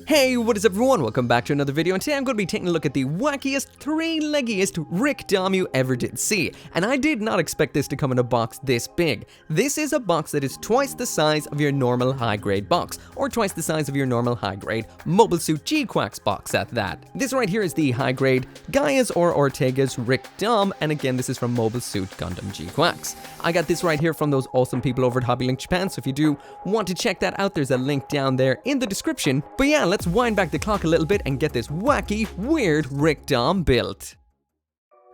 Hey, what is up everyone? Welcome back to another video, and today I'm going to be taking a look at the wackiest, three-leggiest Rick-Dom you ever did see. And I did not expect this to come in a box this big. This is a box that is twice the size of your normal high-grade box, or twice the size of your normal high-grade Mobile Suit GQuuuuuuX box at that. This right here is the high-grade Gaia's or Ortega's Rick-Dom, and again this is from Mobile Suit Gundam GQuuuuuX. I got this right here from those awesome people over at Hobby Link Japan, so if you do want to check that out, there's a link down there in the description. But yeah, let's wind back the clock a little bit and get this wacky, weird Rick-Dom built.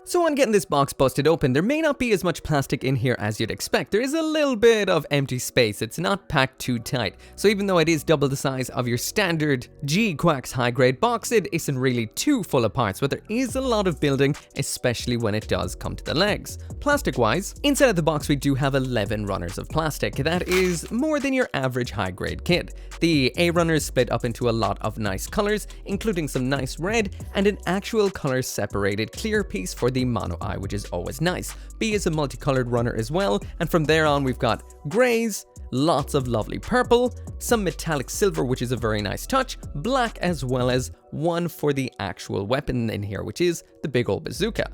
So on getting this box busted open, there may not be as much plastic in here as you'd expect. There is a little bit of empty space. It's not packed too tight. So even though it is double the size of your standard GQuuuuuuX high-grade box, it isn't really too full of parts, but there is a lot of building, especially when it does come to the legs. Plastic-wise, inside of the box we do have 11 runners of plastic. That is more than your average high-grade kit. The A runners split up into a lot of nice colors, including some nice red and an actual color-separated clear piece for the mono eye, which is always nice. B is a multicolored runner as well, and from there on we've got grays, lots of lovely purple, some metallic silver, which is a very nice touch, black, as well as one for the actual weapon in here, which is the big old bazooka.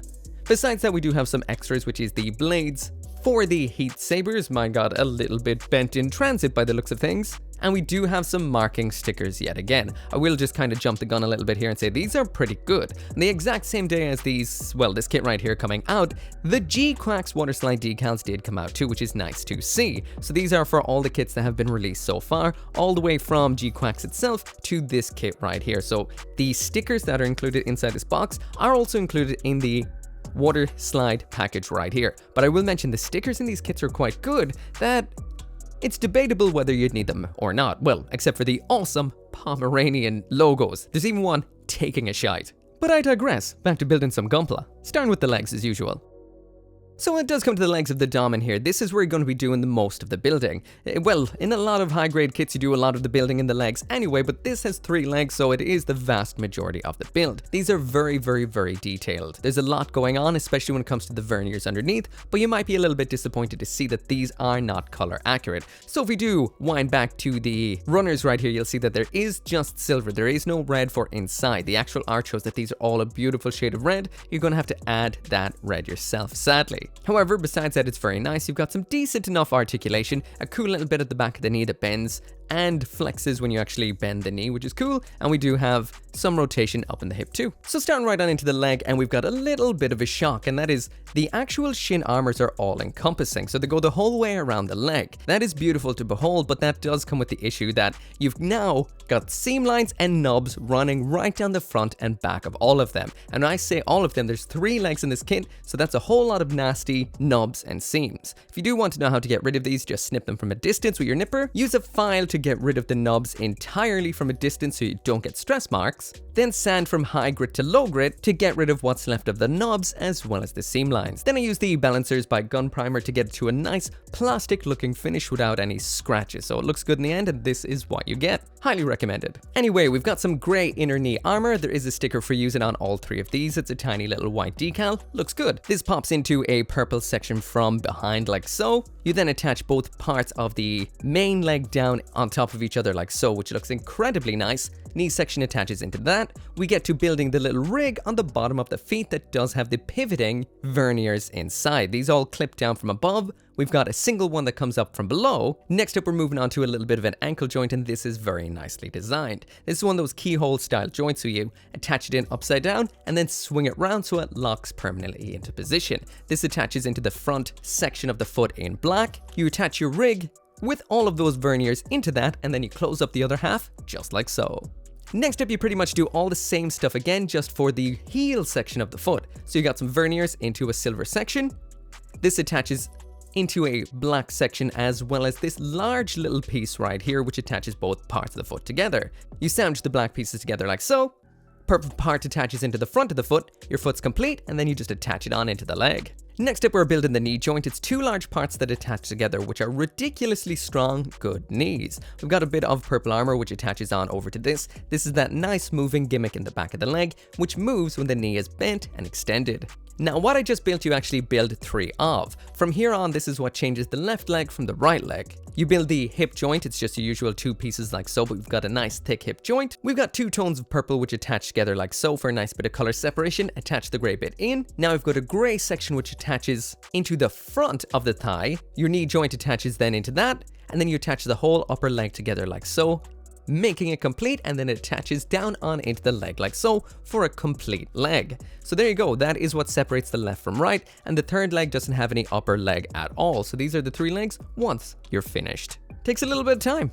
Besides that, we do have some extras, which is the blades for the heat sabers. Mine got a little bit bent in transit by the looks of things. And we do have some marking stickers yet again. I will just kind of jump the gun a little bit here and say these are pretty good. And the exact same day as these, well, this kit right here coming out, the GQuuuuuuX water slide decals did come out too, which is nice to see. So these are for all the kits that have been released so far, all the way from GQuuuuuuX itself to this kit right here. So the stickers that are included inside this box are also included in the water slide package right here. But I will mention the stickers in these kits are quite good, that it's debatable whether you'd need them or not. Well, except for the awesome Pomeranian logos. There's even one taking a shite. But I digress, back to building some gunpla, starting with the legs as usual. So when it does come to the legs of the Dom in here, this is where you're going to be doing the most of the building. Well, in a lot of high-grade kits you do a lot of the building in the legs anyway, but this has 3 legs, so it is the vast majority of the build. These are very, very, very detailed. There's a lot going on, especially when it comes to the verniers underneath, but you might be a little bit disappointed to see that these are not color accurate. So if we do wind back to the runners right here, you'll see that there is just silver. There is no red for inside. The actual art shows that these are all a beautiful shade of red. You're going to have to add that red yourself, sadly. However, besides that, it's very nice. You've got some decent enough articulation, a cool little bit at the back of the knee that bends and flexes when you actually bend the knee, which is cool. And we do have some rotation up in the hip too. So starting right on into the leg, and we've got a little bit of a shock, and that is the actual shin armors are all encompassing. So they go the whole way around the leg. That is beautiful to behold, but that does come with the issue that you've now got seam lines and nubs running right down the front and back of all of them. And when I say all of them, there's 3 legs in this kit, so that's a whole lot of nasty nubs and seams. If you do want to know how to get rid of these, just snip them from a distance with your nipper. Use a file to get rid of the nubs entirely from a distance so you don't get stress marks. Then sand from high grit to low grit to get rid of what's left of the nubs as well as the seam lines. Then I use the balancers by gun primer to get it to a nice plastic looking finish without any scratches, so it looks good in the end, and this is what you get. Highly recommended. Anyway, we've got some grey inner knee armor. There is a sticker for using on all 3 of these. It's a tiny little white decal. Looks good. This pops into a purple section from behind like so. You then attach both parts of the main leg down on top of each other like so, which looks incredibly nice. Knee section attaches into that. We get to building the little rig on the bottom of the feet that does have the pivoting verniers inside. These all clip down from above. We've got a single one that comes up from below. Next up, we're moving on to a little bit of an ankle joint, and this is very nicely designed. This is one of those keyhole style joints where you attach it in upside down and then swing it round so it locks permanently into position. This attaches into the front section of the foot in black. You attach your rig with all of those verniers into that, and then you close up the other half just like so. Next up, you pretty much do all the same stuff again, just for the heel section of the foot. So you got some verniers into a silver section. This attaches into a black section, as well as this large little piece right here, which attaches both parts of the foot together. You sandwich the black pieces together like so. Purple part attaches into the front of the foot. Your foot's complete, and then you just attach it on into the leg. Next up, we're building the knee joint. It's two large parts that attach together, which are ridiculously strong, good knees. We've got a bit of purple armor, which attaches on over to this. This is that nice moving gimmick in the back of the leg, which moves when the knee is bent and extended. Now, what I just built, you actually build 3 of. From here on, this is what changes the left leg from the right leg. You build the hip joint, it's just your usual 2 pieces like so, but we've got a nice thick hip joint. We've got 2 tones of purple which attach together like so for a nice bit of color separation. Attach the gray bit in. Now we've got a gray section which attaches into the front of the thigh. Your knee joint attaches then into that, and then you attach the whole upper leg together like so, making it complete, and then it attaches down on into the leg like so for a complete leg. So there you go, that is what separates the left from right, and the third leg doesn't have any upper leg at all. So these are the 3 legs once you're finished. Takes a little bit of time.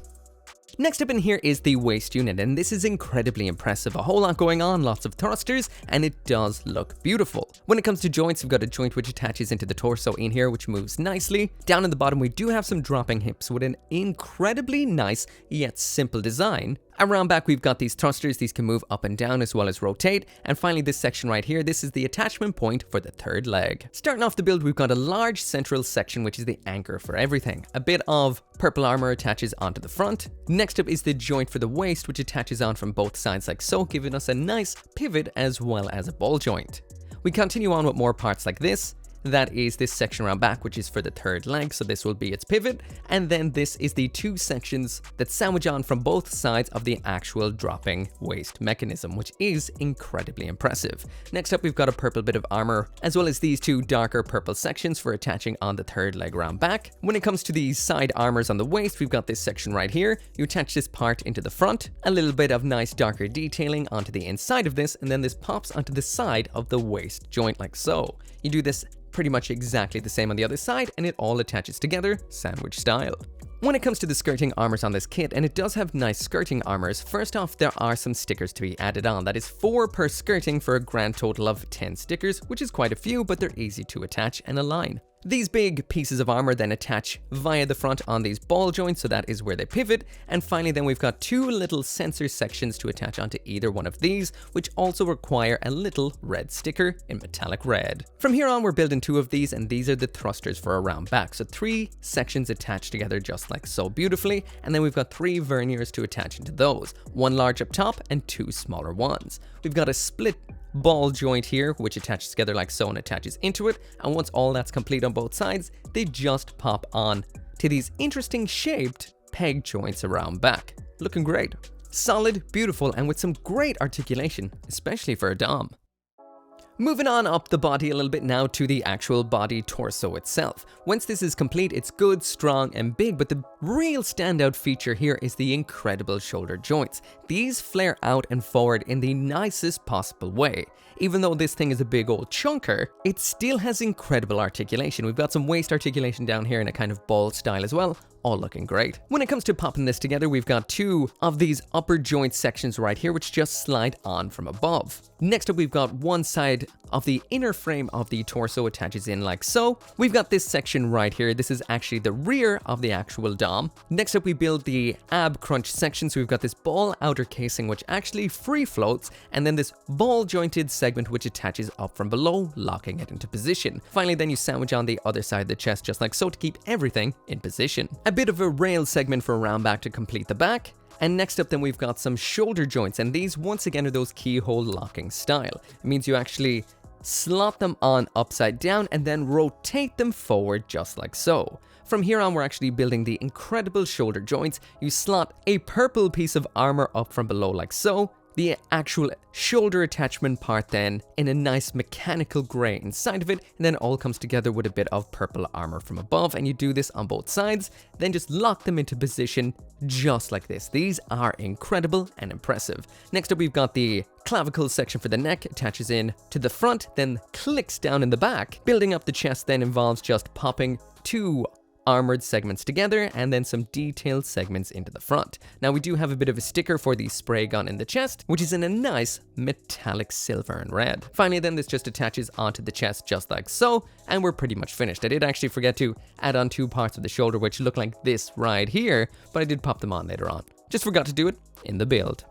Next up in here is the waist unit, and this is incredibly impressive. A whole lot going on, lots of thrusters, and it does look beautiful. When it comes to joints, we've got a joint which attaches into the torso in here, which moves nicely. Down in the bottom, we do have some dropping hips with an incredibly nice yet simple design. Around back, we've got these thrusters. These can move up and down as well as rotate. And finally, this section right here, this is the attachment point for the third leg. Starting off the build, we've got a large central section, which is the anchor for everything. A bit of purple armor attaches onto the front. Next up is the joint for the waist, which attaches on from both sides like so, giving us a nice pivot as well as a ball joint. We continue on with more parts like this. That is this section around back, which is for the third leg, so this will be its pivot. And then this is the 2 sections that sandwich on from both sides of the actual dropping waist mechanism, which is incredibly impressive. Next up, we've got a purple bit of armor, as well as these 2 darker purple sections for attaching on the third leg around back. When it comes to the side armors on the waist, we've got this section right here. You attach this part into the front, a little bit of nice darker detailing onto the inside of this, and then this pops onto the side of the waist joint like so. You do this pretty much exactly the same on the other side, and it all attaches together, sandwich style. When it comes to the skirting armors on this kit, and it does have nice skirting armors, first off, there are some stickers to be added on. That is 4 per skirting for a grand total of 10 stickers, which is quite a few, but they're easy to attach and align. These big pieces of armor then attach via the front on these ball joints, so that is where they pivot. And finally, then we've got 2 little sensor sections to attach onto either one of these, which also require a little red sticker in metallic red. From here on, we're building 2 of these, and these are the thrusters for around back. So 3 sections attached together just like so beautifully, and then we've got 3 verniers to attach into those, 1 large up top and 2 smaller ones. We've got a split ball joint here, which attaches together like so and attaches into it, and once all that's complete on both sides, they just pop on to these interesting shaped peg joints around back. Looking great. Solid, beautiful, and with some great articulation, especially for a dom. Moving on up the body a little bit now to the actual body torso itself. Once this is complete, it's good, strong, and big, but the real standout feature here is the incredible shoulder joints. These flare out and forward in the nicest possible way. Even though this thing is a big old chunker, it still has incredible articulation. We've got some waist articulation down here in a kind of ball style as well. All looking great. When it comes to popping this together, we've got 2 of these upper joint sections right here, which just slide on from above. Next up, we've got one side of the inner frame of the torso attaches in like so. We've got this section right here. This is actually the rear of the actual dom. Next up, we build the ab crunch section. So we've got this ball outer casing, which actually free floats, and then this ball jointed segment, which attaches up from below, locking it into position. Finally, then you sandwich on the other side of the chest, just like so, to keep everything in position. A bit of a rail segment for around back to complete the back. And next up then we've got some shoulder joints, and these once again are those keyhole locking style. It means you actually slot them on upside down and then rotate them forward just like so. From here on, we're actually building the incredible shoulder joints. You slot a purple piece of armor up from below like so. The actual shoulder attachment part then in a nice mechanical gray inside of it, and then it all comes together with a bit of purple armor from above, and you do this on both sides, then just lock them into position just like this. These are incredible and impressive. Next up, we've got the clavicle section for the neck, attaches in to the front, then clicks down in the back. Building up the chest then involves just popping 2 armored segments together and then some detailed segments into the front. Now we do have a bit of a sticker for the spray gun in the chest, which is in a nice metallic silver and red. Finally then, this just attaches onto the chest just like so, and we're pretty much finished. I did actually forget to add on 2 parts of the shoulder which look like this right here, but I did pop them on later on. Just forgot to do it in the build.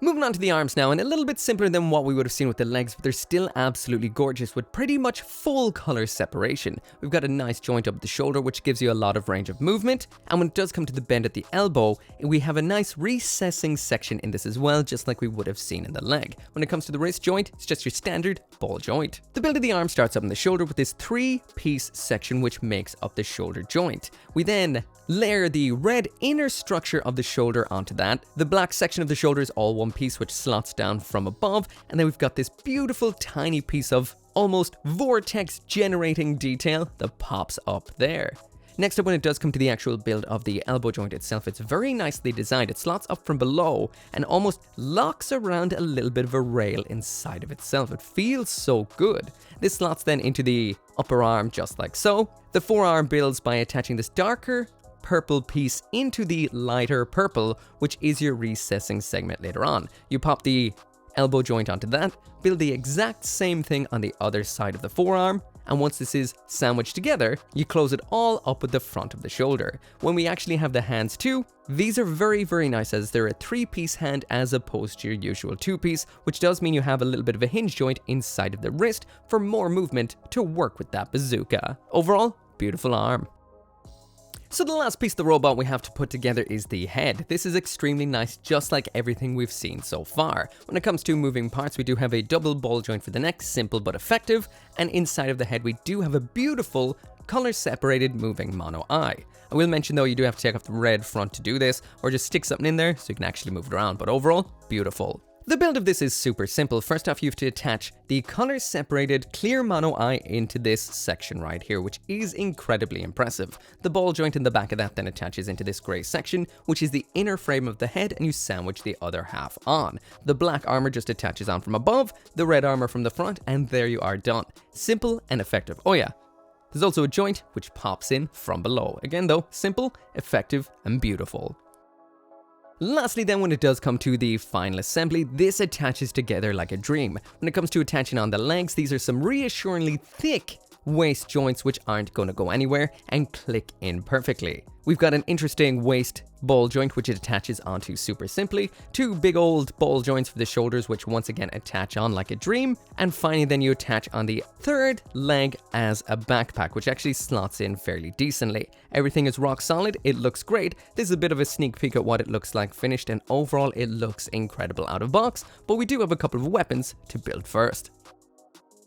Moving on to the arms now, and a little bit simpler than what we would have seen with the legs, but they're still absolutely gorgeous with pretty much full color separation. We've got a nice joint up the shoulder, which gives you a lot of range of movement, and when it does come to the bend at the elbow, we have a nice recessing section in this as well, just like we would have seen in the leg. When it comes to the wrist joint, it's just your standard ball joint. The build of the arm starts up in the shoulder with this 3-piece section which makes up the shoulder joint. We then layer the red inner structure of the shoulder onto that. The black section of the shoulder is all one piece which slots down from above, and then we've got this beautiful tiny piece of almost vortex generating detail that pops up there. Next up, when it does come to the actual build of the elbow joint itself, it's very nicely designed. It slots up from below and almost locks around a little bit of a rail inside of itself. It feels so good. This slots then into the upper arm just like so. The forearm builds by attaching this darker purple piece into the lighter purple, which is your recessing segment later on. You pop the elbow joint onto that, build the exact same thing on the other side of the forearm, and once this is sandwiched together, you close it all up at the front of the shoulder. When we actually have the hands too, these are very, very nice as they're a 3-piece hand as opposed to your usual 2-piece, which does mean you have a little bit of a hinge joint inside of the wrist for more movement to work with that bazooka. Overall, beautiful arm. So the last piece of the robot we have to put together is the head. This is extremely nice, just like everything we've seen so far. When it comes to moving parts, we do have a double ball joint for the neck, simple but effective, and inside of the head we do have a beautiful color-separated moving mono eye. I will mention though, you do have to take off the red front to do this, or just stick something in there so you can actually move it around, but overall, beautiful. The build of this is super simple. First off, you have to attach the color-separated clear mono eye into this section right here, which is incredibly impressive. The ball joint in the back of that then attaches into this gray section, which is the inner frame of the head, and you sandwich the other half on. The black armor just attaches on from above, the red armor from the front, and there you are done. Simple and effective. Oh yeah, there's also a joint which pops in from below. Again though, simple, effective, and beautiful. Lastly then, when it does come to the final assembly, this attaches together like a dream. When it comes to attaching on the legs, these are some reassuringly thick waist joints which aren't going to go anywhere and click in perfectly. We've got an interesting waist ball joint which it attaches onto super simply, 2 big old ball joints for the shoulders which once again attach on like a dream, and finally then you attach on the third leg as a backpack which actually slots in fairly decently. Everything is rock solid, it looks great. This is a bit of a sneak peek at what it looks like finished, and overall it looks incredible out of box, but we do have a couple of weapons to build first.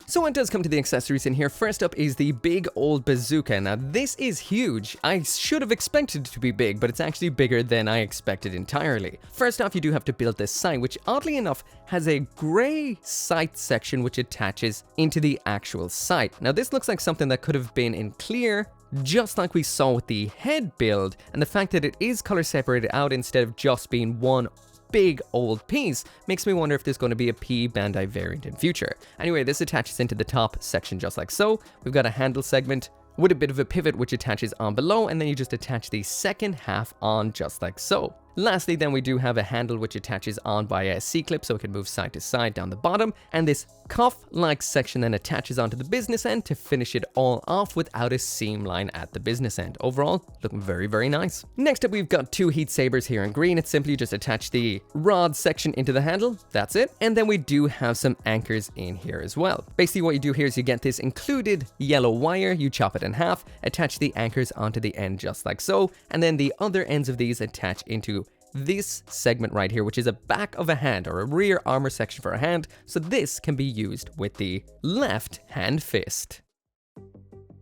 So when it does come to the accessories in here, first up is the big old bazooka. Now this is huge. I should have expected it to be big, but it's actually bigger than I expected entirely. First off, you do have to build this sight, which oddly enough has a gray sight section which attaches into the actual sight. Now this looks like something that could have been in clear, just like we saw with the head build, and the fact that it is color separated out instead of just being one big old piece makes me wonder if there's going to be a P Bandai variant in future. Anyway, this attaches into the top section just like so. We've got a handle segment with a bit of a pivot which attaches on below, and then you just attach the second half on just like so. Lastly then, we do have a handle which attaches on by a C-clip so it can move side to side down the bottom, and this cuff-like section then attaches onto the business end to finish it all off without a seam line at the business end. Overall, looking very, very nice. Next up, we've got 2 heat sabers here in green. It's simply just attach the rod section into the handle, that's it. And then we do have some anchors in here as well. Basically what you do here is you get this included yellow wire, you chop it in half, attach the anchors onto the end just like so, and then the other ends of these attach into this segment right here, which is a back of a hand or a rear armor section for a hand, so this can be used with the left hand fist.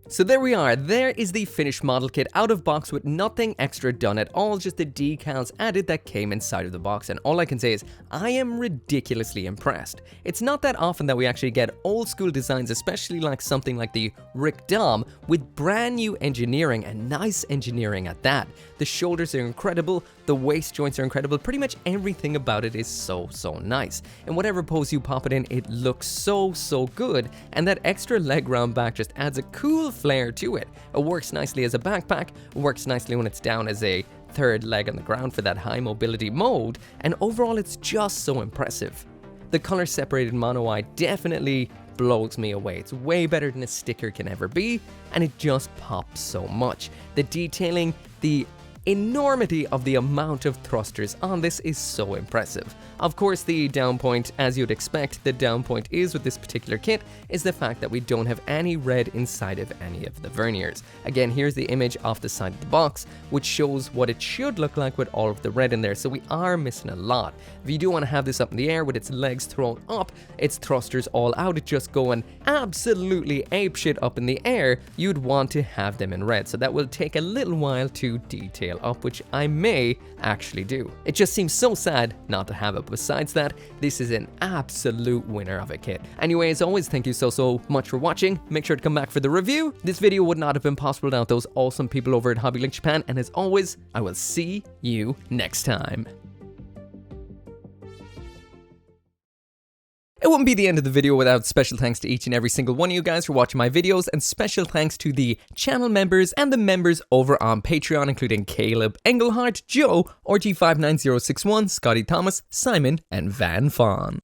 So there we are, there is the finished model kit out of box with nothing extra done at all, just the decals added that came inside of the box, and all I can say is I am ridiculously impressed. It's not that often that we actually get old school designs, especially like something like the Rick Dom, with brand new engineering and nice engineering at that. The shoulders are incredible, the waist joints are incredible, pretty much everything about it is so nice. In whatever pose you pop it in, it looks so good, and that extra leg round back just adds a cool flair to it. It works nicely as a backpack, it works nicely when it's down as a third leg on the ground for that high mobility mode, and overall it's just so impressive. The color separated mono eye definitely blows me away. It's way better than a sticker can ever be, and it just pops so much. The detailing, the enormity of the amount of thrusters on this is so impressive. Of course, the down point, as you'd expect, the down point is with this particular kit, is the fact that we don't have any red inside of any of the verniers. Again, here's the image off the side of the box, which shows what it should look like with all of the red in there, so we are missing a lot. If you do want to have this up in the air with its legs thrown up, its thrusters all out, it just going absolutely apeshit up in the air, you'd want to have them in red, so that will take a little while to detail up, which I may actually do. It just seems so sad not to have it. Besides that, this is an absolute winner of a kit. Anyway, as always, thank you so much for watching. Make sure to come back for the review. This video would not have been possible without those awesome people over at Hobby Link Japan, and as always, I will see you next time. It wouldn't be the end of the video without special thanks to each and every single one of you guys for watching my videos, and special thanks to the channel members and the members over on Patreon, including Caleb, Engelhardt, Joe, RG59061, Scotty Thomas, Simon, and Van Fawn.